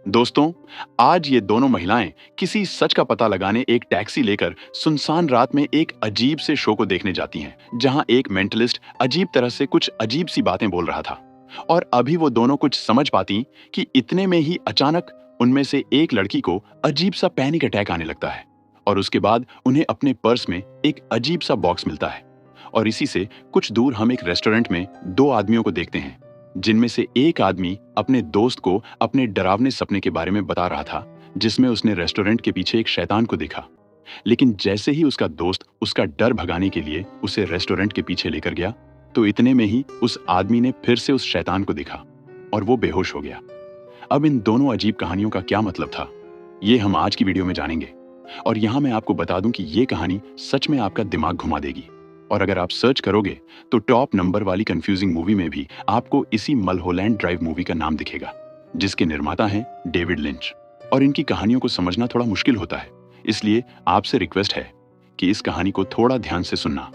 दोस्तों, आज ये दोनों महिलाएं किसी सच का पता लगाने एक टैक्सी लेकर सुनसान रात में एक अजीब से शो को देखने जाती हैं, जहां एक मेंटलिस्ट अजीब तरह से कुछ अजीब सी बातें बोल रहा था। और अभी वो दोनों कुछ समझ पाती कि इतने में ही अचानक उनमें से एक लड़की को अजीब सा पैनिक अटैक आने लगता है। और उसके बाद उन्हें अपने पर्स में एक अजीब सा बॉक्स मिलता है। और इसी से कुछ दूर हम एक रेस्टोरेंट में दो आदमियों को देखते हैं, जिनमें से एक आदमी अपने दोस्त को अपने डरावने सपने के बारे में बता रहा था, जिसमें उसने रेस्टोरेंट के पीछे एक शैतान को देखा। लेकिन जैसे ही उसका दोस्त उसका डर भगाने के लिए उसे रेस्टोरेंट के पीछे लेकर गया, तो इतने में ही उस आदमी ने फिर से उस शैतान को देखा और वो बेहोश हो गया। अब इन दोनों अजीब कहानियों का क्या मतलब था, ये हम आज की वीडियो में जानेंगे। और यहाँ मैं आपको बता दूं कि ये कहानी सच में आपका दिमाग घुमा देगी। और अगर आप सर्च करोगे तो टॉप नंबर वाली कंफ्यूजिंग मूवी में भी आपको इसी मलहोलैंड ड्राइव मूवी का नाम दिखेगा, जिसके निर्माता हैं डेविड लिंच। और इनकी कहानियों को समझना थोड़ा मुश्किल होता है, इसलिए आपसे रिक्वेस्ट है कि इस कहानी को थोड़ा ध्यान से सुनना।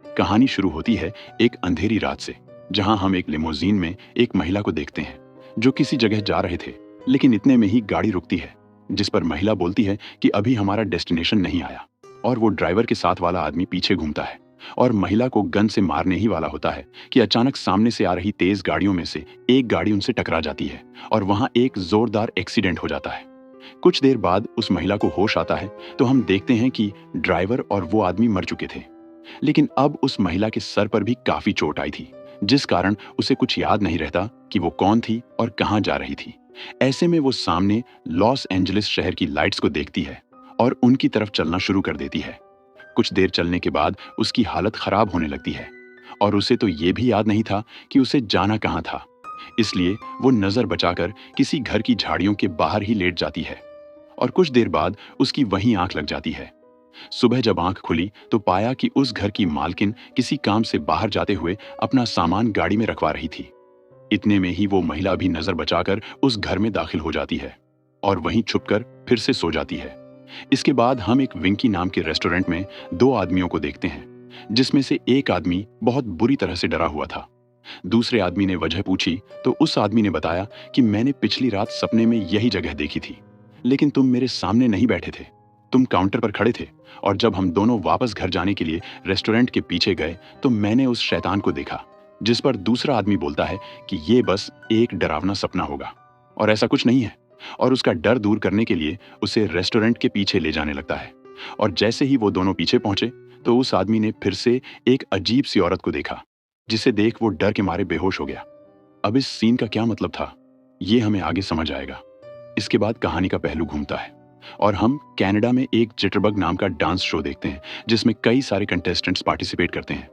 कहानी शुरू होती है एक अंधेरी रात से, जहां हम एक लिमोजीन में एक महिला को देखते हैं जो किसी जगह जा रहे थे। लेकिन इतने में ही गाड़ी रुकती है, जिस पर महिला बोलती है कि अभी हमारा डेस्टिनेशन नहीं आया। और वो ड्राइवर के साथ वाला आदमी पीछे घूमता है और महिला को गन से मारने ही वाला होता है कि अचानक सामने से आ रही तेज गाड़ियों में से एक गाड़ी उनसे टकरा जाती है और वहां एक जोरदार एक्सीडेंट हो जाता है। कुछ देर बाद उस महिला को होश आता है तो हम देखते हैं कि ड्राइवर और वो आदमी मर चुके थे। लेकिन अब उस महिला के सर पर भी काफी चोट आई थी, जिस कारण उसे कुछ याद नहीं रहता कि वो कौन थी और कहां जा रही थी। ऐसे में वो सामने लॉस एंजलिस शहर की लाइट्स को देखती है और उनकी तरफ चलना शुरू कर देती है। कुछ देर चलने के बाद उसकी हालत खराब होने लगती है और उसे तो ये भी याद नहीं था कि उसे जाना कहां था। इसलिए वो नजर बचाकर किसी घर की झाड़ियों के बाहर ही लेट जाती है। और कुछ देर बाद उसकी वहीं आंख लग जाती है। सुबह जब आंख खुली तो पाया कि उस घर की मालकिन किसी काम से बाहर जाते हुए अपना सामान गाड़ी में रखवा रही थी। इतने में ही वो महिला भी नजर बचाकर उस घर में दाखिल हो जाती है और वहीं छुपकर फिर से सो जाती है। इसके बाद हम एक विंकी नाम के रेस्टोरेंट में दो आदमियों को देखते हैं, जिसमें से एक आदमी बहुत बुरी तरह से डरा हुआ था। दूसरे आदमी ने वजह पूछी तो उस आदमी ने बताया कि मैंने पिछली रात सपने में यही जगह देखी थी, लेकिन तुम मेरे सामने नहीं बैठे थे, तुम काउंटर पर खड़े थे। और जब हम दोनों वापस घर जाने के लिए रेस्टोरेंट के पीछे गए तो मैंने उस शैतान को देखा। जिस पर दूसरा आदमी बोलता है कि ये बस एक डरावना सपना होगा और ऐसा कुछ नहीं है। और उसका डर दूर करने के लिए उसे रेस्टोरेंट के पीछे ले जाने लगता है। और जैसे ही वो दोनों पीछे पहुंचे तो उस आदमी ने फिर से एक अजीब सी औरत को देखा, जिसे देख वो डर के मारे बेहोश हो गया। अब इस सीन का क्या मतलब था, ये हमें आगे समझ आएगा। इसके बाद कहानी का पहलू घूमता है और हम कनाडा में एक जिटरबग नाम का डांस शो देखते हैं, जिसमें कई सारे कंटेस्टेंट्स पार्टिसिपेट करते हैं।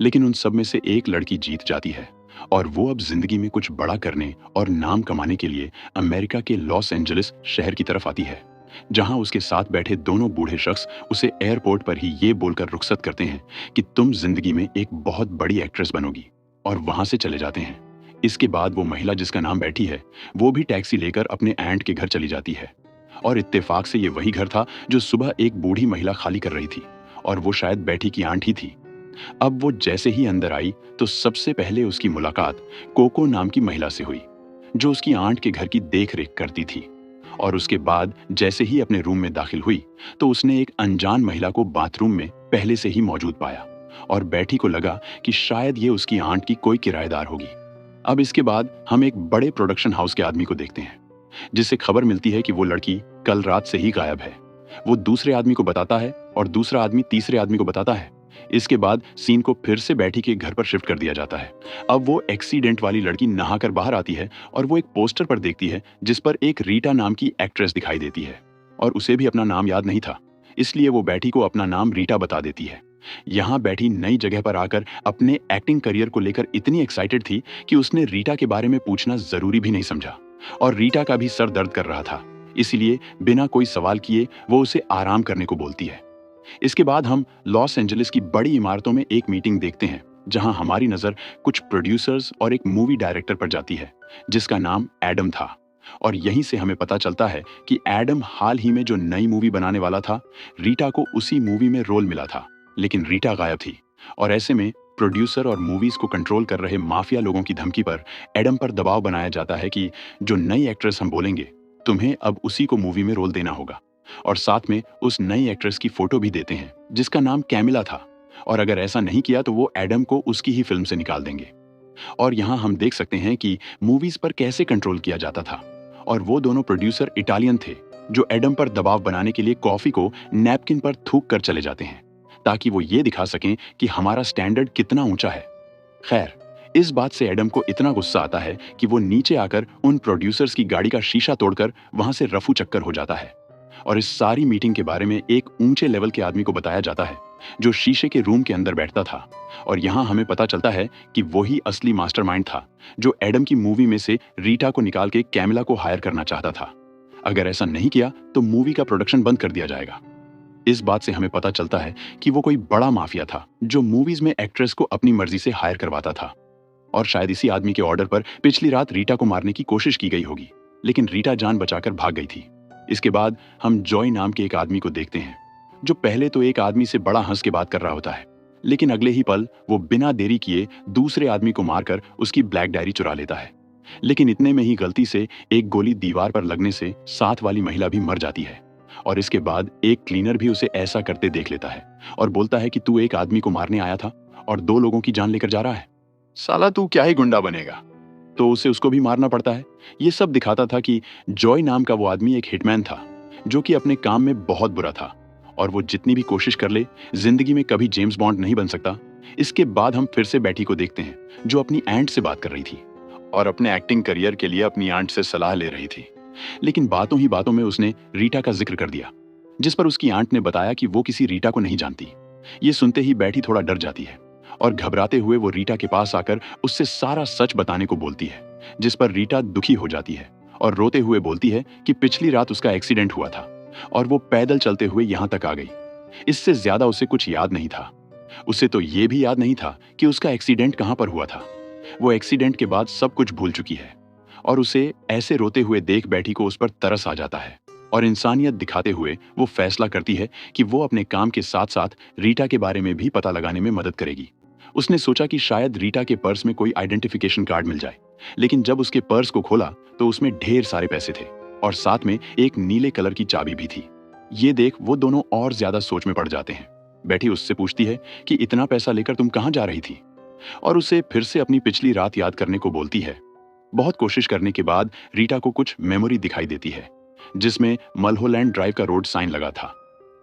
लेकिन उन सब में से एक लड़की जीत जाती है और वो अब जिंदगी में कुछ बड़ा करने और नाम कमाने के लिए अमेरिका के लॉस एंजलिस शहर की तरफ आती है, जहां उसके साथ बैठे दोनों बूढ़े शख्स उसे एयरपोर्ट पर ही ये बोलकर रुखसत करते हैं कि तुम जिंदगी में एक बहुत बड़ी एक्ट्रेस बनोगी, और वहां से चले जाते हैं। इसके बाद वो महिला जिसका नाम बैठी है वो भी टैक्सी लेकर अपने आंट के घर चली जाती है। और इत्तेफाक से ये वही घर था जो सुबह एक बूढ़ी महिला खाली कर रही थी, और वो शायद बैठी की आंट ही थी। अब वो जैसे ही अंदर आई तो सबसे पहले उसकी मुलाकात कोको नाम की महिला से हुई, जो उसकी आंट के घर की देख रेख करती थी। और उसके बाद जैसे ही अपने रूम में दाखिल हुई तो उसने एक अनजान महिला को बाथरूम में पहले से ही मौजूद पाया और बैठी को लगा कि शायद ये उसकी आंट की कोई किराएदार होगी। अब इसके बाद हम एक बड़े प्रोडक्शन हाउस के आदमी को देखते हैं, जिससे खबर मिलती है कि वो लड़की कल रात से ही गायब है। वो दूसरे आदमी को बताता है और दूसरा आदमी तीसरे आदमी को बताता है। इसके बाद सीन को फिर से बैठी के घर पर शिफ्ट कर दिया जाता है। अब वो एक्सीडेंट वाली लड़की नहाकर बाहर आती है और वो एक पोस्टर पर देखती है जिस पर एक रीटा नाम की एक्ट्रेस दिखाई देती है, और उसे भी अपना नाम याद नहीं था, इसलिए वो बैठी को अपना नाम रीटा बता देती है। यहाँ बैठी नई जगह पर आकर अपने एक्टिंग करियर को लेकर इतनी एक्साइटेड थी कि उसने रीटा के बारे में पूछना जरूरी भी नहीं समझा। और रीटा का भी सर दर्द कर रहा था, इसीलिए बिना कोई सवाल किए वो उसे आराम करने को बोलती है। इसके बाद हम लॉस एंजलिस की बड़ी इमारतों में एक मीटिंग देखते हैं, जहां हमारी नजर कुछ प्रोड्यूसर्स और एक मूवी डायरेक्टर पर जाती है, जिसका नाम एडम था। और यहीं से हमें पता चलता है कि एडम हाल ही में जो नई मूवी बनाने वाला था, रीटा को उसी मूवी में रोल मिला था, लेकिन रीटा गायब थी। और ऐसे में प्रोड्यूसर और मूवीज को कंट्रोल कर रहे माफिया लोगों की धमकी पर एडम पर दबाव बनाया जाता है कि जो नई एक्ट्रेस हम बोलेंगे तुम्हें अब उसी को मूवी में रोल देना होगा। और साथ में उस नई एक्ट्रेस की फोटो भी देते हैं जिसका नाम कैमिला था, और अगर ऐसा नहीं किया तो वो एडम को उसकी ही फिल्म से निकाल देंगे। और यहाँ हम देख सकते हैं कि मूवीज पर कैसे कंट्रोल किया जाता था। और वो दोनों प्रोड्यूसर इटालियन थे जो एडम पर दबाव बनाने के लिए कॉफी को नैपकिन पर थूक कर चले जाते हैं ताकि वो ये दिखा सकें कि हमारा स्टैंडर्ड कितना ऊंचा है। खैर, इस बात से एडम को इतना गुस्सा आता है कि वो नीचे आकर उन प्रोड्यूसर्स की गाड़ी का शीशा तोड़कर वहां से रफू चक्कर हो जाता है। और इस सारी मीटिंग के बारे में एक ऊंचे लेवल के आदमी को बताया जाता है जो शीशे के रूम के अंदर बैठता था। और यहाँ हमें पता चलता है कि वही असली मास्टरमाइंड था जो एडम की मूवी में से रीटा को निकाल के कैमिला को हायर करना चाहता था। अगर ऐसा नहीं किया तो मूवी का प्रोडक्शन बंद कर दिया जाएगा। इस बात से हमें पता चलता है कि वो कोई बड़ा माफिया था जो मूवीज में एक्ट्रेस को अपनी मर्जी से हायर करवाता था। और शायद इसी आदमी के ऑर्डर पर पिछली रात रीटा को मारने की कोशिश की गई होगी, लेकिन रीटा जान बचाकर भाग गई थी। इसके बाद हम जॉय नाम के एक आदमी को देखते हैं जो पहले तो एक आदमी से बड़ा हंस के बात कर रहा होता है, लेकिन अगले ही पल वो बिना देरी किए दूसरे आदमी को मारकर उसकी ब्लैक डायरी चुरा लेता है। लेकिन इतने में ही गलती से एक गोली दीवार पर लगने से साथ वाली महिला भी मर जाती है। और इसके बाद एक क्लीनर भी उसे ऐसा करते देख लेता है और बोलता है कि तू एक आदमी को मारने आया था और 2 लोगों की जान लेकर जा रहा है, साला तू क्या ही गुंडा बनेगा। तो उसे उसको भी मारना पड़ता है। ये सब दिखाता था कि जॉय नाम का वो आदमी एक हिटमैन था जो कि अपने काम में बहुत बुरा था, और वो जितनी भी कोशिश कर ले जिंदगी में कभी जेम्स बॉन्ड नहीं बन सकता। इसके बाद हम फिर से बैटी को देखते हैं जो अपनी आंट से बात कर रही थी और अपने एक्टिंग करियर के लिए अपनी आंट से सलाह ले रही थी। लेकिन बातों ही बातों में उसने रीटा का जिक्र कर दिया, जिस पर उसकी आंट ने बताया कि वो किसी रीटा को नहीं जानती। ये सुनते ही बैटी थोड़ा डर जाती है और घबराते हुए वो रीटा के पास आकर उससे सारा सच बताने को बोलती है, जिस पर रीटा दुखी हो जाती है और रोते हुए बोलती है कि पिछली रात उसका एक्सीडेंट हुआ था और वो पैदल चलते हुए यहां तक आ गई। इससे ज्यादा उसे कुछ याद नहीं था। उसे तो ये भी याद नहीं था कि उसका एक्सीडेंट कहां पर हुआ था। वो एक्सीडेंट के बाद सब कुछ भूल चुकी है और उसे ऐसे रोते हुए देख बैठी को उस पर तरस आ जाता है और इंसानियत दिखाते हुए वो फैसला करती है कि वो अपने काम के साथ साथ रीटा के बारे में भी पता लगाने में मदद करेगी। उसने सोचा कि शायद रीटा के पर्स में कोई आइडेंटिफिकेशन कार्ड मिल जाए, लेकिन जब उसके पर्स को खोला तो उसमें ढेर सारे पैसे थे और साथ में एक नीले कलर की चाबी भी थी। ये देख वो दोनों और ज्यादा सोच में पड़ जाते हैं। बैठी उससे पूछती है कि इतना पैसा लेकर तुम कहां जा रही थी, और उसे फिर से अपनी पिछली रात याद करने को बोलती है। बहुत कोशिश करने के बाद रीटा को कुछ मेमोरी दिखाई देती है जिसमें मलहोलैंड ड्राइव का रोड साइन लगा था।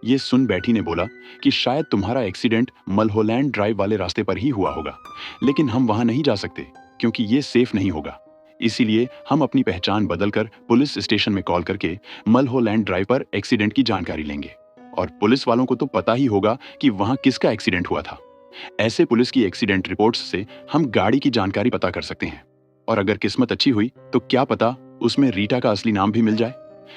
ये सुन बैठी ने बोला कि शायद तुम्हारा एक्सीडेंट मलहोलैंड ड्राइव वाले रास्ते पर ही हुआ होगा, लेकिन हम वहां नहीं जा सकते क्योंकि ये सेफ नहीं होगा। इसीलिए हम अपनी पहचान बदलकर पुलिस स्टेशन में कॉल करके मलहोलैंड ड्राइव पर एक्सीडेंट की जानकारी लेंगे, और पुलिस वालों को तो पता ही होगा कि वहां किसका एक्सीडेंट हुआ था। ऐसे पुलिस की एक्सीडेंट रिपोर्ट्स से हम गाड़ी की जानकारी पता कर सकते हैं, और अगर किस्मत अच्छी हुई तो क्या पता उसमें रीटा का असली नाम भी मिल जाए।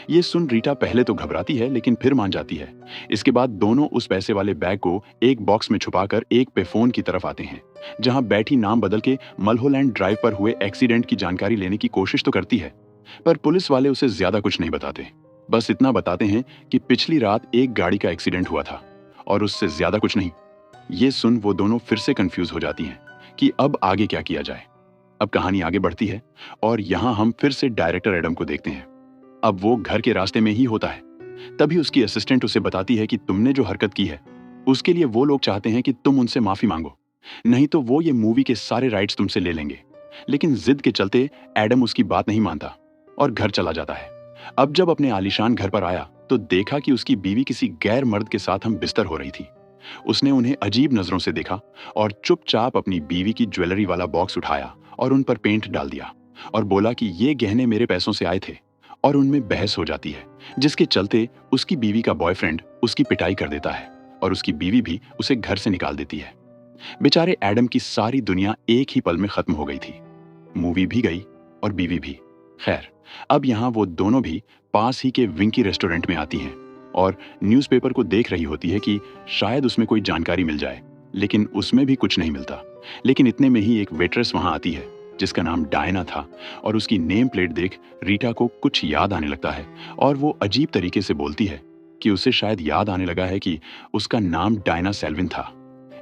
ये सुन रीटा पहले तो घबराती है लेकिन फिर मान जाती है। इसके बाद दोनों उस पैसे वाले बैग को एक बॉक्स में छुपाकर एक पे फोन की तरफ आते हैं, जहां बैठी नाम बदल के मलहोलैंड ड्राइव पर हुए एक्सीडेंट की जानकारी लेने की कोशिश तो करती है, पर पुलिस वाले उसे ज्यादा कुछ नहीं बताते। बस इतना बताते हैं कि पिछली रात एक गाड़ी का एक्सीडेंट हुआ था और उससे ज्यादा कुछ नहीं। ये सुन वो दोनों फिर से कंफ्यूज हो जाती हैं कि अब आगे क्या किया जाए। अब कहानी आगे बढ़ती है और यहाँ हम फिर से डायरेक्टर एडम को देखते हैं। अब वो घर के रास्ते में ही होता है। तभी उसकी असिस्टेंट उसे बताती है कि तुमने जो हरकत की है उसके लिए वो लोग चाहते हैं कि तुम उनसे माफी मांगो, नहीं तो वो ये मूवी के सारे राइट्स तुमसे ले लेंगे। लेकिन जिद के चलते एडम उसकी बात नहीं मानता और घर चला जाता है। अब जब अपने आलीशान घर पर आया तो देखा कि उसकी बीवी किसी गैर मर्द के साथ हम बिस्तर हो रही थी। उसने उन्हें अजीब नजरों से देखा और चुपचाप अपनी बीवी की ज्वेलरी वाला बॉक्स उठाया और उन पर पेंट डाल दिया और बोला कि ये गहने मेरे पैसों से आए थे, और उनमें बहस हो जाती है जिसके चलते उसकी बीवी का बॉयफ्रेंड उसकी पिटाई कर देता है और उसकी बीवी भी उसे घर से निकाल देती है। बेचारे एडम की सारी दुनिया एक ही पल में खत्म हो गई थी। मूवी भी गई और बीवी भी। खैर, अब यहाँ वो दोनों भी पास ही के विंकी रेस्टोरेंट में आती हैं और न्यूज़पेपर को देख रही होती है कि शायद उसमें कोई जानकारी मिल जाए, लेकिन उसमें भी कुछ नहीं मिलता। लेकिन इतने में ही एक वेट्रेस वहां आती है जिसका नाम डायना था, और उसकी नेम प्लेट देख रीटा को कुछ याद आने लगता है और वो अजीब तरीके से बोलती है कि उसे शायद याद आने लगा है कि उसका नाम डायना सेल्विन था।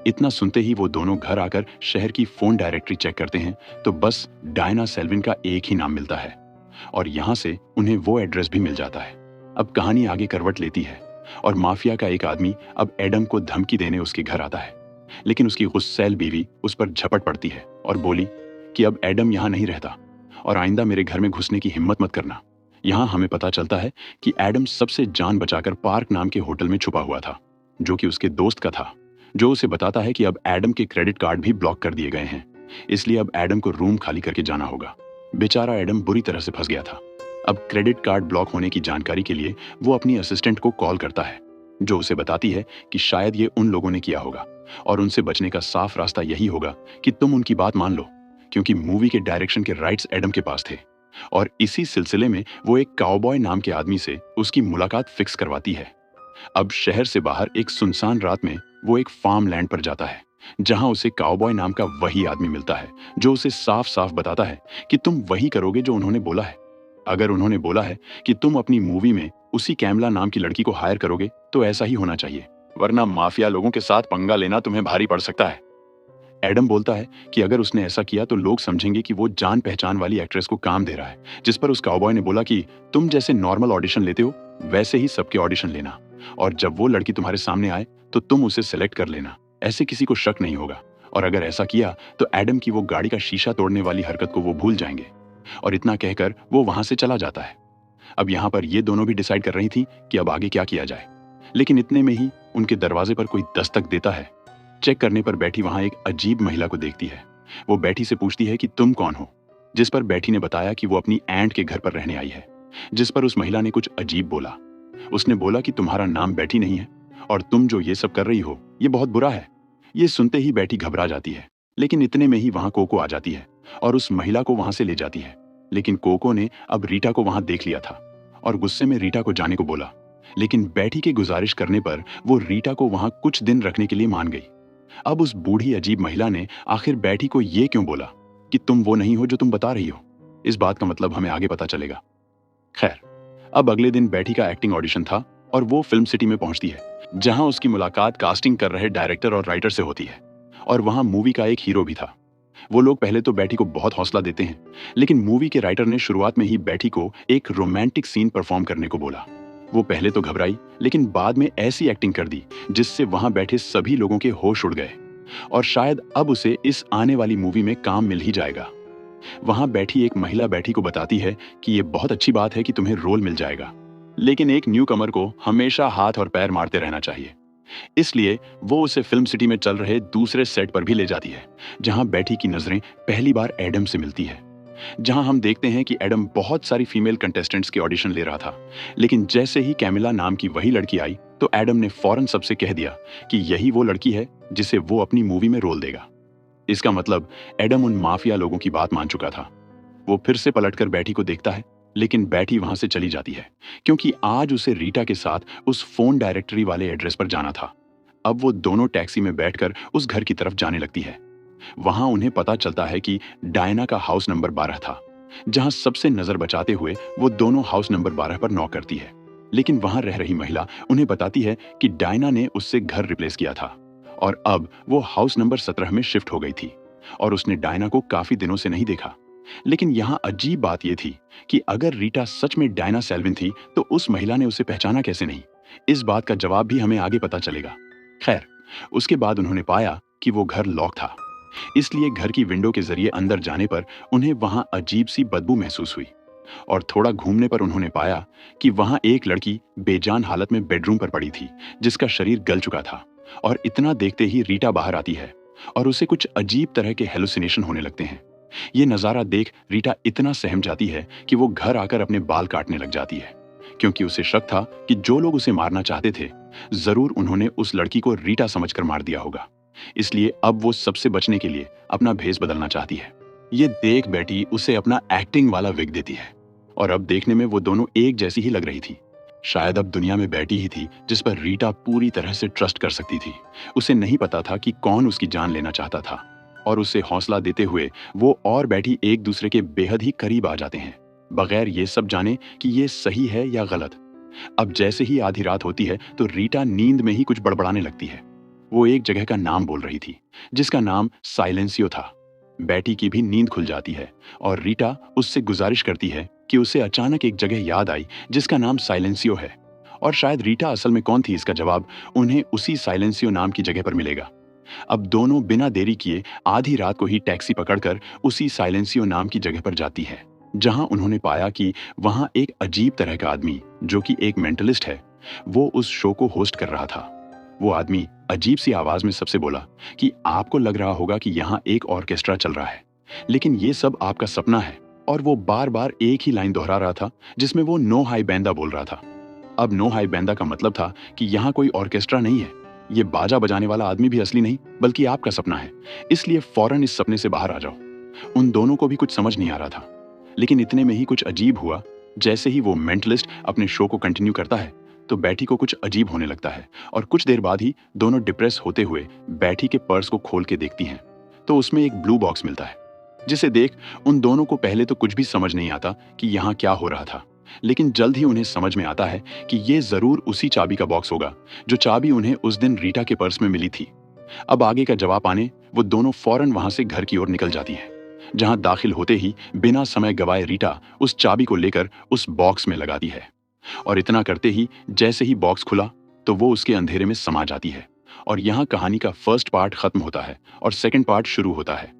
इतना सुनते ही वो दोनों घर आकर शहर की फोन डायरेक्टरी चेक करते हैं तो बस डायना सेल्विन का एक ही नाम मिलता है और यहाँ से उन्हें वो एड्रेस भी मिल जाता है। अब कहानी आगे करवट लेती है और माफिया का एक आदमी अब एडम को धमकी देने उसके घर आता है, लेकिन उसकी गुस्सैल बीवी उस पर झपट पड़ती है और बोली कि अब एडम यहाँ नहीं रहता और आइंदा मेरे घर में घुसने की हिम्मत मत करना। यहाँ हमें पता चलता है कि एडम सबसे जान बचाकर पार्क नाम के होटल में छुपा हुआ था, जो कि उसके दोस्त का था, जो उसे बताता है कि अब एडम के क्रेडिट कार्ड भी ब्लॉक कर दिए गए हैं, इसलिए अब एडम को रूम खाली करके जाना होगा। बेचारा एडम बुरी तरह से फंस गया था। अब क्रेडिट कार्ड ब्लॉक होने की जानकारी के लिए वो अपनी असिस्टेंट को कॉल करता है, जो उसे बताती है कि शायद ये उन लोगों ने किया होगा और उनसे बचने का साफ रास्ता यही होगा कि तुम उनकी बात मान लो, क्योंकि मूवी के डायरेक्शन के राइट्स एडम के पास थे। और इसी सिलसिले में वो एक काउबॉय नाम के आदमी से उसकी मुलाकात फिक्स करवाती है। अब शहर से बाहर एक सुनसान रात में वो एक फार्म लैंड पर जाता है, जहां उसे काउबॉय नाम का वही आदमी मिलता है, जो उसे साफ साफ बताता है कि तुम वही करोगे जो उन्होंने बोला है। अगर उन्होंने बोला है कि तुम अपनी मूवी में उसी कैमला नाम की लड़की को हायर करोगे तो ऐसा ही होना चाहिए, वरना माफिया लोगों के साथ पंगा लेना तुम्हें भारी पड़ सकता है। एडम बोलता है कि अगर उसने ऐसा किया तो लोग समझेंगे कि वो जान पहचान वाली एक्ट्रेस को काम दे रहा है, जिस पर उस काउबॉय ने बोला कि तुम जैसे नॉर्मल ऑडिशन लेते हो वैसे ही सबके ऑडिशन लेना, और जब वो लड़की तुम्हारे सामने आए तो तुम उसे सेलेक्ट कर लेना, ऐसे किसी को शक नहीं होगा। और अगर ऐसा किया तो एडम की वो गाड़ी का शीशा तोड़ने वाली हरकत को वो भूल जाएंगे। और इतना कहकर वो वहां से चला जाता है। अब यहाँ पर ये दोनों भी डिसाइड कर रही थी कि अब आगे क्या किया जाए, लेकिन इतने में ही उनके दरवाजे पर कोई दस्तक देता है। चेक करने पर बैठी वहां एक अजीब महिला को देखती है। वो बैठी से पूछती है कि तुम कौन हो, जिस पर बैठी ने बताया कि वो अपनी एंट के घर पर रहने आई है, जिस पर उस महिला ने कुछ अजीब बोला। उसने बोला कि तुम्हारा नाम बैठी नहीं है और तुम जो ये सब कर रही हो ये बहुत बुरा है। ये सुनते ही बैठी घबरा जाती है, लेकिन इतने में ही वहां कोको आ जाती है और उस महिला को वहां से ले जाती है। लेकिन कोको ने अब रीटा को वहां देख लिया था और गुस्से में रीटा को जाने को बोला, लेकिन बैठी की गुजारिश करने पर वो रीटा को वहां कुछ दिन रखने के लिए मान गई। अब उस बूढ़ी अजीब महिला ने आखिर बैठी को ये क्यों बोला कि तुम वो नहीं हो जो तुम बता रही हो, इस बात का मतलब हमें आगे पता चलेगा। खैर, अब अगले दिन बैठी का एक्टिंग ऑडिशन था और वो फिल्म सिटी में पहुंचती है, जहां उसकी मुलाकात कास्टिंग कर रहे डायरेक्टर और राइटर से होती है। और वहां मूवी का एक हीरो भी था। वो लोग पहले तो बैठी को बहुत हौसला देते हैं, लेकिन मूवी के राइटर ने शुरुआत में ही बैठी को एक रोमांटिक सीन परफॉर्म करने को बोला। वो पहले तो घबराई, लेकिन बाद में ऐसी एक्टिंग कर दी जिससे वहां बैठे सभी लोगों के होश उड़ गए और शायद अब उसे इस आने वाली मूवी में काम मिल ही जाएगा। वहां बैठी एक महिला बैठी को बताती है कि ये बहुत अच्छी बात है कि तुम्हें रोल मिल जाएगा, लेकिन एक न्यू कमर को हमेशा हाथ और पैर मारते रहना चाहिए। इसलिए वो उसे फिल्म सिटी में चल रहे दूसरे सेट पर भी ले जाती है, जहां बैठी की नजरें पहली बार एडम से मिलती है। जहां हम देखते हैं कि एडम बहुत सारी फीमेल कंटेस्टेंट्स के ऑडिशन ले रहा था, लेकिन जैसे ही कैमिला नाम की वही लड़की आई तो एडम ने फौरन सबसे कह दिया कि यही वो लड़की है जिसे वो अपनी मूवी में रोल देगा। इसका मतलब एडम उन माफिया लोगों की बात मान चुका था। वो फिर से पलटकर बैठी को देखता है, लेकिन बैठी वहां से चली जाती है, क्योंकि आज उसे रीटा के साथ उस फोन डायरेक्टरी वाले एड्रेस पर जाना था। अब वो दोनों टैक्सी में बैठकर उस घर की तरफ जाने लगती है। वहां उन्हें पता चलता है कि डायना का हाउस नंबर 12 था, जहां सबसे नजर बचाते हुए वो दोनों हाउस नंबर 12 पर नॉक करती है। लेकिन वहां रह रही महिला उन्हें बताती है कि डायना ने उससे घर रिप्लेस किया था और अब वो हाउस नंबर 17 में शिफ्ट हो गई थी और उसने डायना को काफी दिनों से नहीं देखा। लेकिन यहाँ अजीब बात यह थी कि अगर रीटा सच में डायना सेल्विन थी तो उस महिला ने उसे पहचाना कैसे नहीं। इस बात का जवाब भी हमें आगे पता चलेगा। खैर, उसके बाद उन्होंने पाया कि वो घर लॉक था, इसलिए घर की विंडो के जरिए अंदर जाने पर उन्हें वहां अजीब सी बदबू महसूस हुई और थोड़ा घूमने पर उन्होंने पाया कि वहां एक लड़की बेजान हालत में बेडरूम पर पड़ी थी, जिसका शरीर गल चुका था। और इतना देखते ही रीटा बाहर आती है और उसे कुछ अजीब तरह के हेलुसिनेशन होने लगते हैं। ये नजारा देख रीटा इतना सहम जाती है कि वो घर आकर अपने बाल काटने लग जाती है, क्योंकि उसे शक था कि जो लोग उसे मारना चाहते थे जरूर उन्होंने उस लड़की को रीटा समझकर मार दिया होगा। इसलिए अब वो सबसे बचने के लिए अपना भेष बदलना चाहती है। ये देख बैठी उसे अपना एक्टिंग वाला विग देती है और अब देखने में वो दोनों एक जैसी ही लग रही थी। शायद अब दुनिया में बैठी ही थी जिस पर रीटा पूरी तरह से ट्रस्ट कर सकती थी। उसे नहीं पता था कि कौन उसकी जान लेना चाहता था और उसे हौसला देते हुए वो और बैठी एक दूसरे के बेहद ही करीब आ जाते हैं, बगैर ये सब जाने कि ये सही है या गलत। अब जैसे ही आधी रात होती है तो रीटा नींद में ही कुछ बड़बड़ाने लगती है। वो एक जगह का नाम बोल रही थी जिसका नाम साइलेंसियो था। बैटी की भी नींद खुल जाती है और रीटा उससे गुजारिश करती है कि उसे अचानक एक जगह याद आई जिसका नाम साइलेंसियो है। और शायद रीटा असल में कौन थी, इसका जवाब उन्हें उसी साइलेंसियो नाम की जगह पर मिलेगा। अब दोनों बिना देरी किए आधी रात को ही टैक्सी पकड़कर उसी साइलेंसियो नाम की जगह पर जाती है, जहां उन्होंने पाया कि वहां एक अजीब तरह का आदमी जो कि एक मेंटलिस्ट है, वो उस शो को होस्ट कर रहा था। वो आदमी अजीब सी आवाज में सबसे बोला कि आपको लग रहा होगा कि यहाँ एक ऑर्केस्ट्रा चल रहा है, लेकिन ये सब आपका सपना है। और वो बार बार एक ही लाइन दोहरा रहा था जिसमें वो नो हाई बैंदा बोल रहा था। अब नो हाई बैंदा का मतलब था कि यहाँ कोई ऑर्केस्ट्रा नहीं है, ये बाजा बजाने वाला आदमी भी असली नहीं बल्कि आपका सपना है, इसलिए फौरन इस सपने से बाहर आ जाओ। उन दोनों को भी कुछ समझ नहीं आ रहा था, लेकिन इतने में ही कुछ अजीब हुआ। जैसे ही वो मेंटलिस्ट अपने शो को कंटिन्यू करता है तो बैठी को कुछ अजीब होने लगता है और कुछ देर बाद ही दोनों डिप्रेस होते हुए बैठी के पर्स को खोल के देखती हैं तो उसमें एक ब्लू बॉक्स मिलता है, जिसे देख उन दोनों को पहले तो कुछ भी समझ नहीं आता कि यहाँ क्या हो रहा था, लेकिन जल्द ही उन्हें समझ में आता है कि ये जरूर उसी चाबी का बॉक्स होगा जो चाबी उन्हें उस दिन रीटा के पर्स में मिली थी। अब आगे का जवाब पाने वो दोनों फौरन वहां से घर की ओर निकल जाती है, जहां दाखिल होते ही बिना समय गवाए रीटा उस चाबी को लेकर उस बॉक्स में लगाती है। और इतना करते ही जैसे ही बॉक्स खुला तो वो उसके अंधेरे में समा जाती है। और यहाँ कहानी का फर्स्ट पार्ट खत्म होता है और सेकंड पार्ट शुरू होता है।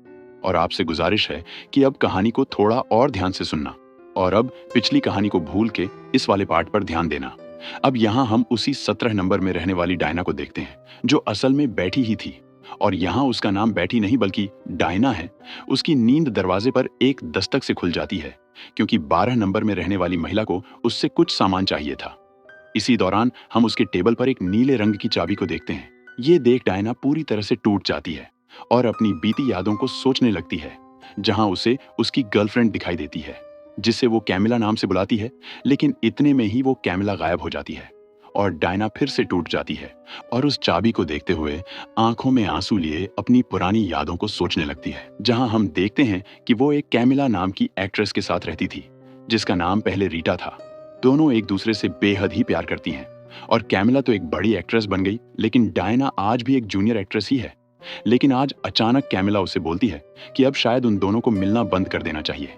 और आपसे गुजारिश है कि अब कहानी को थोड़ा और ध्यान से सुनना और अब पिछली कहानी को भूल के इस वाले पार्ट पर ध्यान देना। अब यहाँ हम उसी 17 नंबर में रहने वाली डायना को देखते हैं जो असल में बैठी ही थी। और यहाँ उसका नाम बैठी नहीं बल्कि डायना है। उसकी नींद दरवाजे पर एक दस्तक से खुल जाती है क्योंकि 12 नंबर में रहने वाली महिला को उससे कुछ सामान चाहिए था। इसी दौरान हम उसके टेबल पर एक नीले रंग की चाबी को देखते हैं। ये देख डायना पूरी तरह से टूट जाती है और अपनी बीती यादों को सोचने लगती है, जहां उसे उसकी गर्लफ्रेंड दिखाई देती है जिसे वो कैमिला नाम से बुलाती है। लेकिन इतने में ही वो कैमिला गायब हो जाती है और डायना फिर से टूट जाती है और उस चाबी को देखते हुए आंखों में आंसू लिए अपनी पुरानी यादों को सोचने लगती है, जहां हम देखते हैं कि वो एक कैमिला नाम की एक्ट्रेस के साथ रहती थी जिसका नाम पहले रीटा था। दोनों एक दूसरे से बेहद ही प्यार करती हैं और कैमिला तो एक बड़ी एक्ट्रेस बन गई, लेकिन डायना आज भी एक जूनियर एक्ट्रेस ही है। लेकिन आज अचानक कैमिला उसे बोलती है कि अब शायद उन दोनों को मिलना बंद कर देना चाहिए।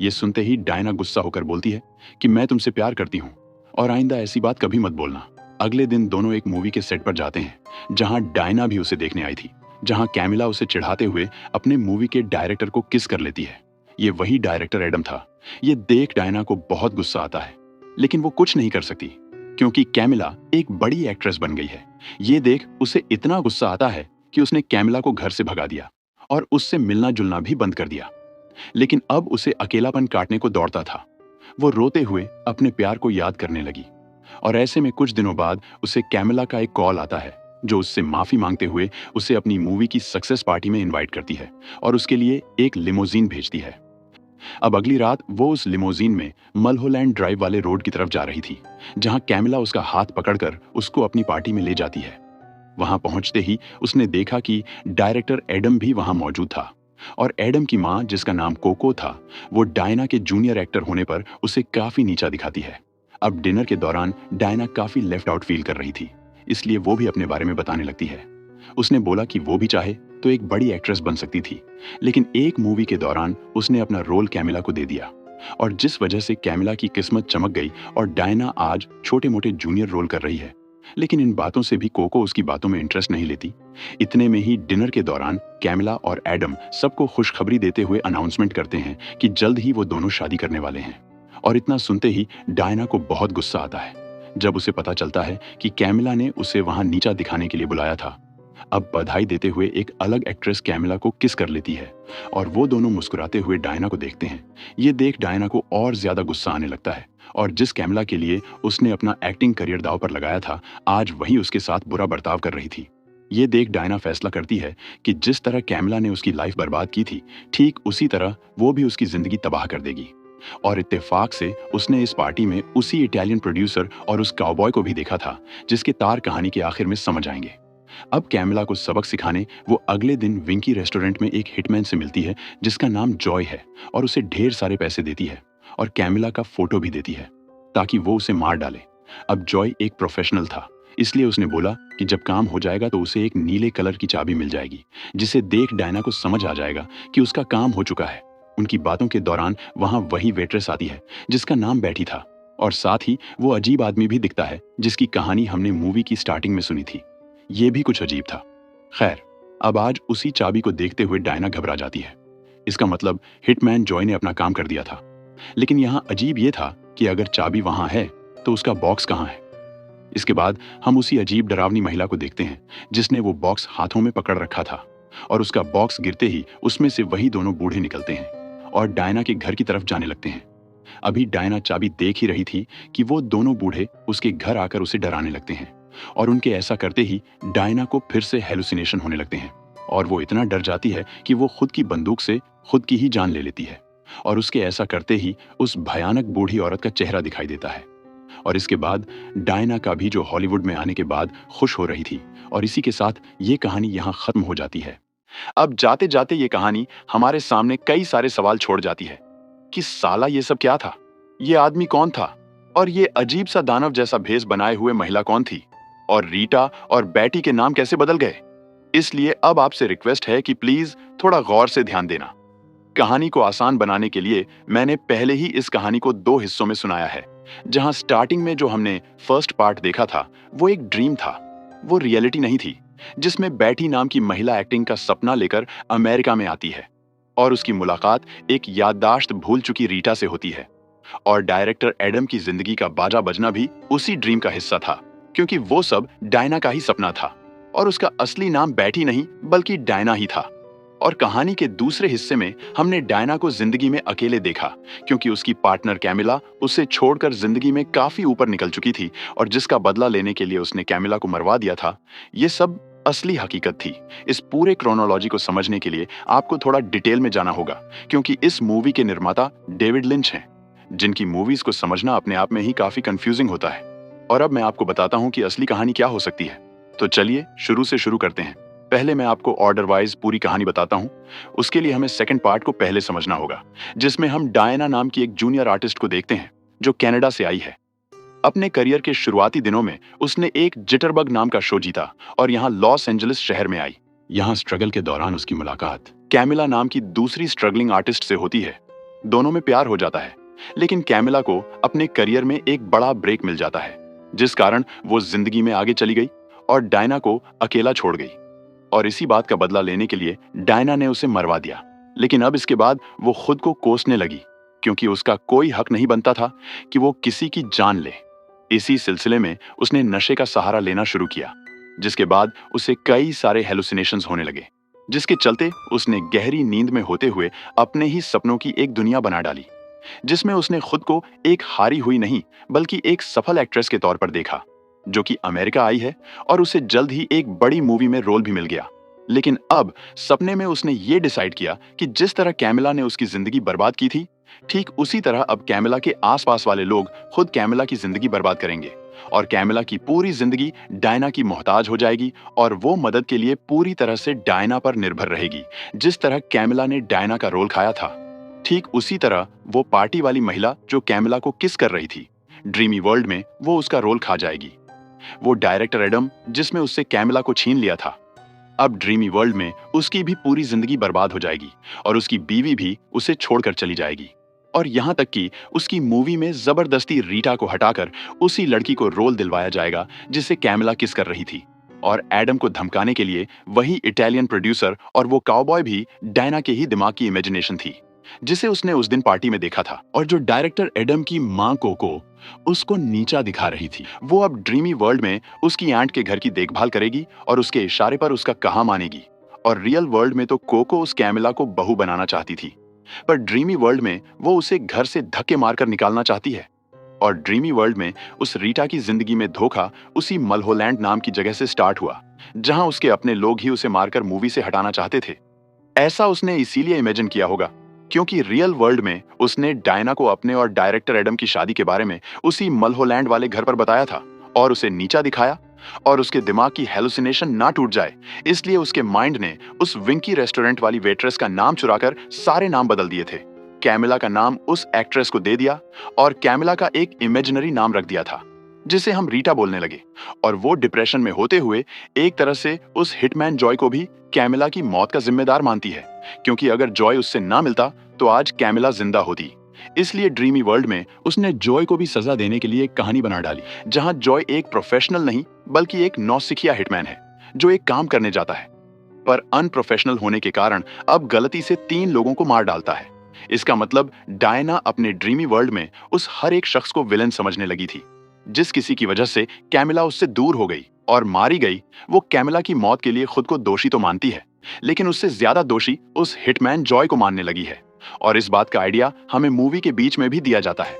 ये सुनते ही डायना गुस्सा होकर बोलती है कि मैं तुमसे प्यार करती हूँ और आइंदा ऐसी बात कभी मत बोलना। अगले दिन दोनों एक मूवी के सेट पर जाते हैं जहां डायना भी उसे देखने आई थी, जहां कैमिला उसे चिढ़ाते हुए अपने मूवी के डायरेक्टर को किस कर लेती है। ये वही डायरेक्टर एडम था। ये देख डायना को बहुत गुस्सा आता है, लेकिन वो कुछ नहीं कर सकती क्योंकि कैमिला एक बड़ी एक्ट्रेस बन गई है। ये देख उसे इतना गुस्सा आता है कि उसने कैमिला को घर से भगा दिया और उससे मिलना जुलना भी बंद कर दिया। लेकिन अब उसे अकेलापन काटने को दौड़ता था। वो रोते हुए अपने प्यार को याद करने लगी और ऐसे में कुछ दिनों बाद उसे कैमिला का एक कॉल आता है जो उससे माफी मांगते हुए उसे अपनी मूवी की सक्सेस पार्टी में इनवाइट करती है और उसके लिए एक लिमोजीन भेजती है। अब अगली रात वो उस लिमोजीन में मल्होलैंड ड्राइव वाले रोड की तरफ जा रही थी, जहां कैमिला उसका हाथ पकड़कर उसको अपनी पार्टी में ले जाती है। वहां पहुंचते ही उसने देखा कि डायरेक्टर एडम भी वहां मौजूद था और एडम की मां, जिसका नाम कोको था, वो डायना के जूनियर एक्टर होने पर उसे काफी नीचा दिखाती है। अब डिनर के दौरान डायना काफी लेफ्ट आउट फील कर रही थी, इसलिए वो भी अपने बारे में बताने लगती है। उसने बोला कि वो भी चाहे तो एक बड़ी एक्ट्रेस बन सकती थी, लेकिन एक मूवी के दौरान उसने अपना रोल कैमिला को दे दिया और जिस वजह से कैमिला की किस्मत चमक गई और डायना आज छोटे मोटे जूनियर रोल कर रही है। लेकिन इन बातों से भी कोको उसकी बातों में इंटरेस्ट नहीं लेती। इतने में ही डिनर के दौरान कैमिला और एडम सबको खुशखबरी देते हुए अनाउंसमेंट करते हैं कि जल्द ही वो दोनों शादी करने वाले हैं। और इतना सुनते ही डायना को बहुत गुस्सा आता है जब उसे पता चलता है कि कैमिला ने उसे वहां नीचा दिखाने के लिए बुलाया था। अब बधाई देते हुए एक अलग एक्ट्रेस कैमिला को किस कर लेती है और वो दोनों मुस्कुराते हुए डायना को देखते हैं। ये देख डायना को और ज्यादा गुस्सा आने लगता है और जिस कैमिला के लिए उसने अपना एक्टिंग करियर दांव पर लगाया था, आज वही उसके साथ बुरा बर्ताव कर रही थी। ये देख डायना फैसला करती है कि जिस तरह कैमिला ने उसकी लाइफ बर्बाद की थी, ठीक उसी तरह वो भी उसकी जिंदगी तबाह कर देगी। और इत्तेफाक से उसने इस पार्टी में उसी इटालियन प्रोड्यूसर और उस काउबॉय को भी देखा था जिसके तार कहानी के आखिर में समझ आएंगे। अब कैमिला को सबक सिखाने वो अगले दिन विंकी रेस्टोरेंट में एक हिटमैन से मिलती है जिसका नाम जॉय है और उसे ढेर सारे पैसे देती है और कैमिला का फोटो भी देती है ताकि वो उसे मार डाले। अब जॉय एक प्रोफेशनल था, इसलिए उसने बोला कि जब काम हो जाएगा तो उसे एक नीले कलर की चाबी मिल जाएगी, जिसे देख डायना को समझ आ जाएगा कि उसका काम हो चुका है। उनकी बातों के दौरान वहां वही वेट्रेस आती है जिसका नाम बैठी था, और साथ ही वो अजीब आदमी भी दिखता है जिसकी कहानी हमने मूवी की स्टार्टिंग में सुनी थी। ये भी कुछ अजीब था। खैर, अब आज उसी चाबी को देखते हुए डायना घबरा जाती है। इसका मतलब हिटमैन जॉय ने अपना काम कर दिया था। लेकिन यहाँ अजीब ये था कि अगर चाबी वहां है तो उसका बॉक्स कहाँ है। इसके बाद हम उसी अजीब डरावनी महिला को देखते हैं जिसने वो बॉक्स हाथों में पकड़ रखा था, और उसका बॉक्स गिरते ही उसमें से वही दोनों बूढ़े निकलते हैं और डायना के घर की तरफ जाने लगते हैं। अभी डायना चाबी देख ही रही थी कि वो दोनों बूढ़े उसके घर आकर उसे डराने लगते हैं, और उनके ऐसा करते ही डायना को फिर से हेलुसिनेशन होने लगते हैं, और वो इतना डर जाती है कि वो खुद की बंदूक से खुद की ही जान ले लेती है। और उसके ऐसा करते ही उस भयानक बूढ़ी औरत का चेहरा दिखाई देता है। और इसके बाद डायना का भी, जो हॉलीवुड में आने के बाद खुश हो रही थी, और इसी के साथ ये कहानी यहाँ खत्म हो जाती है। अब जाते जाते ये कहानी हमारे सामने कई सारे सवाल छोड़ जाती है कि साला ये सब क्या था, ये आदमी कौन था, और ये अजीब सा दानव जैसा भेष बनाए हुए महिला कौन थी, और रीटा और बैटी के नाम कैसे बदल गए। इसलिए अब आपसे रिक्वेस्ट है कि प्लीज थोड़ा गौर से ध्यान देना। कहानी को आसान बनाने के लिए मैंने पहले ही इस कहानी को 2 हिस्सों में सुनाया है। जहां स्टार्टिंग में जो हमने फर्स्ट पार्ट देखा था वो एक ड्रीम था, वो रियलिटी नहीं थी, जिसमें बैटी नाम की महिला एक्टिंग का सपना लेकर अमेरिका में आती है, और उसकी मुलाकात एक याददाश्त भूल चुकी रीटा से होती है। और डायरेक्टर एडम की जिंदगी का बाजा बजना भी उसी ड्रीम का हिस्सा था, क्योंकि वो सब डायना का ही सपना था, और उसका असली नाम बैटी नहीं बल्कि डायना ही था। और कहानी के दूसरे हिस्से में हमने डायना को जिंदगी में अकेले देखा, क्योंकि उसकी पार्टनर कैमिला उसे छोड़कर जिंदगी में काफी ऊपर निकल चुकी थी, और जिसका बदला लेने के लिए उसने कैमिला को मरवा दिया था। ये सब असली हकीकत थी। इस पूरे क्रोनोलॉजी को समझने के लिए आपको थोड़ा डिटेल में जाना होगा, क्योंकि इस मूवी के निर्माता डेविड लिंच हैं, जिनकी मूवीज को समझना अपने आप में ही काफी कंफ्यूजिंग होता है। और अब मैं आपको बताता हूँ कि असली कहानी क्या हो सकती है। तो चलिए शुरू से शुरू करते हैं। पहले मैं आपको ऑर्डर वाइज पूरी कहानी बताता हूं। उसके लिए हमें सेकंड पार्ट को पहले समझना होगा, जिसमें हम डायना नाम की एक जूनियर आर्टिस्ट को देखते हैं जो कनाडा से आई है। अपने करियर के शुरुआती दिनों में उसने एक जिटरबग नाम का शो जीता और यहाँ लॉस एंजलिस शहर में आई। यहाँ स्ट्रगल के दौरान उसकी मुलाकात कैमिला नाम की दूसरी स्ट्रगलिंग आर्टिस्ट से होती है। दोनों में प्यार हो जाता है, लेकिन कैमिला को अपने करियर में एक बड़ा ब्रेक मिल जाता है, जिस कारण वो जिंदगी में आगे चली गई और डायना को अकेला छोड़ गई। और इसी बात का बदला लेने के लिए डायना ने उसे मरवा दिया। लेकिन अब इसके बाद वो खुद को कोसने लगी, क्योंकि उसका कोई हक नहीं बनता था कि वो किसी की जान ले। इसी सिलसिले में उसने नशे का सहारा लेना शुरू किया, जिसके बाद उसे कई सारे हेलुसिनेशंस होने लगे, जिसके चलते उसने गहरी नींद में होते हुए अपने ही सपनों की एक दुनिया बना डाली, जिसमें उसने खुद को एक हारी हुई नहीं बल्कि एक सफल एक्ट्रेस के तौर पर देखा, जो कि अमेरिका आई है, और उसे जल्द ही एक बड़ी मूवी में रोल भी मिल गया। लेकिन अब सपने में उसने ये डिसाइड किया कि जिस तरह कैमिला ने उसकी जिंदगी बर्बाद की थी, ठीक उसी तरह अब कैमिला के आसपास वाले लोग खुद कैमिला की जिंदगी बर्बाद करेंगे, और कैमिला की पूरी जिंदगी डायना की मोहताज हो जाएगी, और वो मदद के लिए पूरी तरह से डायना पर निर्भर रहेगी। जिस तरह कैमिला ने डायना का रोल खाया था, ठीक उसी तरह वो पार्टी वाली महिला जो कैमिला को किस कर रही थी, ड्रीमी वर्ल्ड में वो उसका रोल खा जाएगी। वो डायरेक्टर एडम, जिसमें उससे कैमिला को छीन लिया था, अब ड्रीमी वर्ल्ड में उसकी भी पूरी जिंदगी बर्बाद हो जाएगी, और उसकी बीवी भी उसे छोड़कर चली जाएगी। और यहाँ तक कि उसकी मूवी में जबरदस्ती रीटा को हटाकर उसी लड़की को रोल दिलवाया जाएगा जिसे कैमिला किस कर रही थी। और एडम को धमकाने के लिए वही इटालियन प्रोड्यूसर और वो काउबॉय भी डायना के ही दिमाग की इमेजिनेशन थी, जिसे उसने उस दिन पार्टी में देखा था। और जो डायरेक्टर एडम की मां कोको उसको नीचा दिखा रही थी, वो अब ड्रीमी वर्ल्ड में उसकी आंट के घर की देखभाल करेगी और उसके इशारे पर उसका कहा मानेगी। और रियल वर्ल्ड में तो कोको उस कैमिला को बहू बनाना चाहती थी, पर ड्रीमी वर्ल्ड में वो उसे घर से धक्के मारकर निकालना चाहती है। और ड्रीमी वर्ल्ड में उस रीटा की जिंदगी में धोखा उसी मलहोलैंड नाम की जगह से स्टार्ट हुआ, जहां उसके अपने लोग ही उसे मारकर मूवी से हटाना चाहते थे। ऐसा उसने इसीलिए इमेजिन किया होगा क्योंकि रियल वर्ल्ड में उसने डायना को अपने और डायरेक्टर एडम की शादी के बारे में उसी मलहोलैंड वाले घर पर बताया था और उसे नीचा दिखाया, और उसके दिमाग की हेलुसिनेशन ना टूट जाए इसलिए उसके माइंड ने उस विंकी रेस्टोरेंट वाली वेट्रेस का नाम चुराकर सारे नाम बदल दिए थे। कैमिला का नाम उस एक्ट्रेस को दे दिया और कैमिला का एक इमेजिनरी नाम रख दिया था, जिसे हम रीटा बोलने लगे। और वो डिप्रेशन में होते हुए एक तरह से उस हिटमैन जॉय को भी कैमिला की मौत का जिम्मेदार मानती है, क्योंकि अगर जॉय उससे ना मिलता तो आज कैमिला जिंदा होती। इसलिए ड्रीमी वर्ल्ड में उसने जॉय को भी सजा देने के लिए एक कहानी बना डाली, जहां जॉय एक प्रोफेशनल नहीं बल्कि एक नौसिखिया हिटमैन है जो एक काम करने जाता है, पर अनप्रोफेशनल होने के कारण अब गलती से 3 लोगों को मार डालता है। इसका मतलब डायना अपने ड्रीमी वर्ल्ड में उस हर एक शख्स को विलेन समझने लगी थी। जिस किसी की वजह से कैमिला उससे दूर हो गई और मारी गई, वो कैमिला की मौत के लिए खुद को दोषी तो मानती है, लेकिन उससे ज्यादा दोषी उस हिटमैन जॉय को मानने लगी है। और इस बात का आइडिया हमें मूवी के बीच में भी दिया जाता है,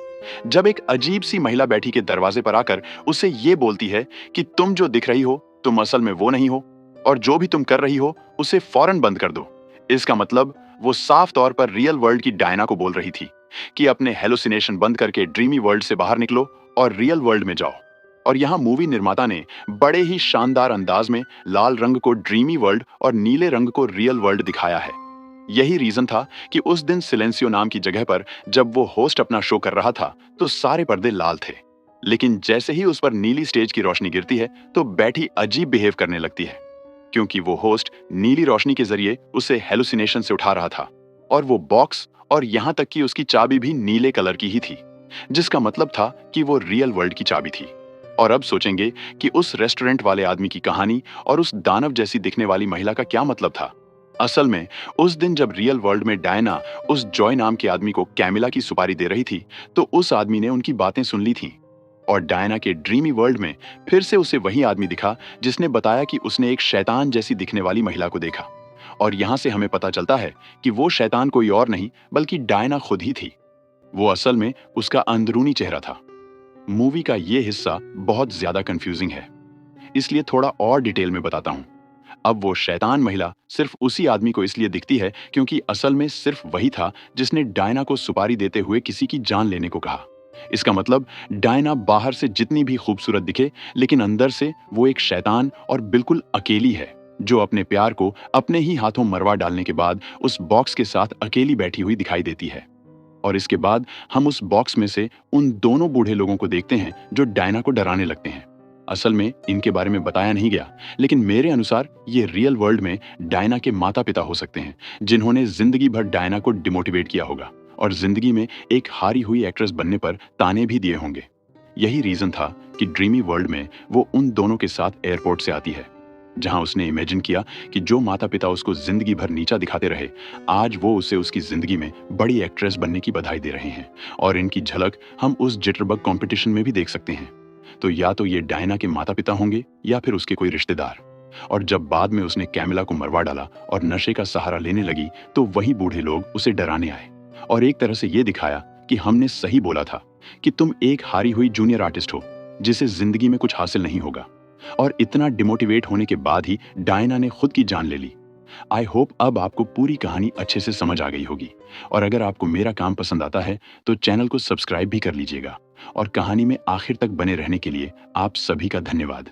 जब एक अजीब सी महिला बैठी के दरवाजे पर आकर उसे ये बोलती है कि तुम जो दिख रही हो तुम असल में वो नहीं हो, और जो भी तुम कर रही हो उसे फौरन बंद कर दो। इसका मतलब वो साफ तौर पर रियल वर्ल्ड की डायना को बोल रही थी कि अपने हेलुसिनेशन बंद करके ड्रीमी वर्ल्ड से बाहर निकलो और रियल वर्ल्ड में जाओ। और यहाँ मूवी निर्माता ने बड़े ही शानदार अंदाज में लाल रंग को ड्रीमी वर्ल्ड और नीले रंग को रियल वर्ल्ड दिखाया है। यही रीजन था कि उस दिन सिलेंसियो नाम की जगह पर जब वो होस्ट अपना शो कर रहा था तो सारे पर्दे लाल थे, लेकिन जैसे ही उस पर नीली स्टेज की रोशनी गिरती है तो बैठी अजीब बिहेव करने लगती है, क्योंकि वो होस्ट नीली रोशनी के जरिए उसे हेलुसिनेशन से उठा रहा था। और वो बॉक्स और यहाँ तक कि उसकी चाबी भी नीले कलर की ही थी, जिसका मतलब था कि वो रियल वर्ल्ड की चाबी थी। और अब सोचेंगे कि उस रेस्टोरेंट वाले आदमी की कहानी और उस दानव जैसी दिखने वाली महिला का क्या मतलब था। असल में उस दिन जब रियल वर्ल्ड में डायना उस जॉय नाम के आदमी को कैमिला की सुपारी दे रही थी तो उस आदमी ने उनकी बातें सुन ली थीं। और डायना के ड्रीमी वर्ल्ड में फिर से उसे वही आदमी दिखा जिसने बताया कि उसने एक शैतान जैसी दिखने वाली महिला को देखा। और यहां से हमें पता चलता है कि वो शैतान कोई और नहीं बल्कि डायना खुद ही थी। वो असल में उसका अंदरूनी चेहरा था। मूवी का ये हिस्सा बहुत ज्यादा कंफ्यूजिंग है, इसलिए थोड़ा और डिटेल में बताता हूं। अब वो शैतान महिला सिर्फ उसी आदमी को इसलिए दिखती है क्योंकि असल में सिर्फ वही था जिसने डायना को सुपारी देते हुए किसी की जान लेने को कहा। इसका मतलब डायना बाहर से जितनी भी खूबसूरत दिखे, लेकिन अंदर से वो एक शैतान और बिल्कुल अकेली है, जो अपने प्यार को अपने ही हाथों मरवा डालने के बाद उस बॉक्स के साथ अकेली बैठी हुई दिखाई देती है। और इसके बाद हम उस बॉक्स में से उन दोनों बूढ़े लोगों को देखते हैं जो डायना को डराने लगते हैं। असल में इनके बारे में बताया नहीं गया, लेकिन मेरे अनुसार ये रियल वर्ल्ड में डायना के माता पिता हो सकते हैं, जिन्होंने जिंदगी भर डायना को डिमोटिवेट किया होगा और जिंदगी में एक हारी हुई एक्ट्रेस बनने पर ताने भी दिए होंगे। यही रीजन था कि ड्रीमी वर्ल्ड में वो उन दोनों के साथ एयरपोर्ट से आती है, जहां उसने इमेजिन किया कि जो माता पिता उसको जिंदगी भर नीचा दिखाते रहे, आज वो उसे उसकी जिंदगी में बड़ी एक्ट्रेस बनने की बधाई दे रहे हैं। और इनकी झलक हम उस जिटरबग कंपटीशन में भी देख सकते हैं। तो या तो ये डायना के माता पिता होंगे या फिर उसके कोई रिश्तेदार। और जब बाद में उसने कैमिला को मरवा डाला और नशे का सहारा लेने लगी तो वही बूढ़े लोग उसे डराने आए और एक तरह से ये दिखाया कि हमने सही बोला था कि तुम एक हारी हुई जूनियर आर्टिस्ट हो जिसे जिंदगी में कुछ हासिल नहीं होगा। और इतना डिमोटिवेट होने के बाद ही डायना ने खुद की जान ले ली। आई होप अब आपको पूरी कहानी अच्छे से समझ आ गई होगी। और अगर आपको मेरा काम पसंद आता है तो चैनल को सब्सक्राइब भी कर लीजिएगा। और कहानी में आखिर तक बने रहने के लिए आप सभी का धन्यवाद।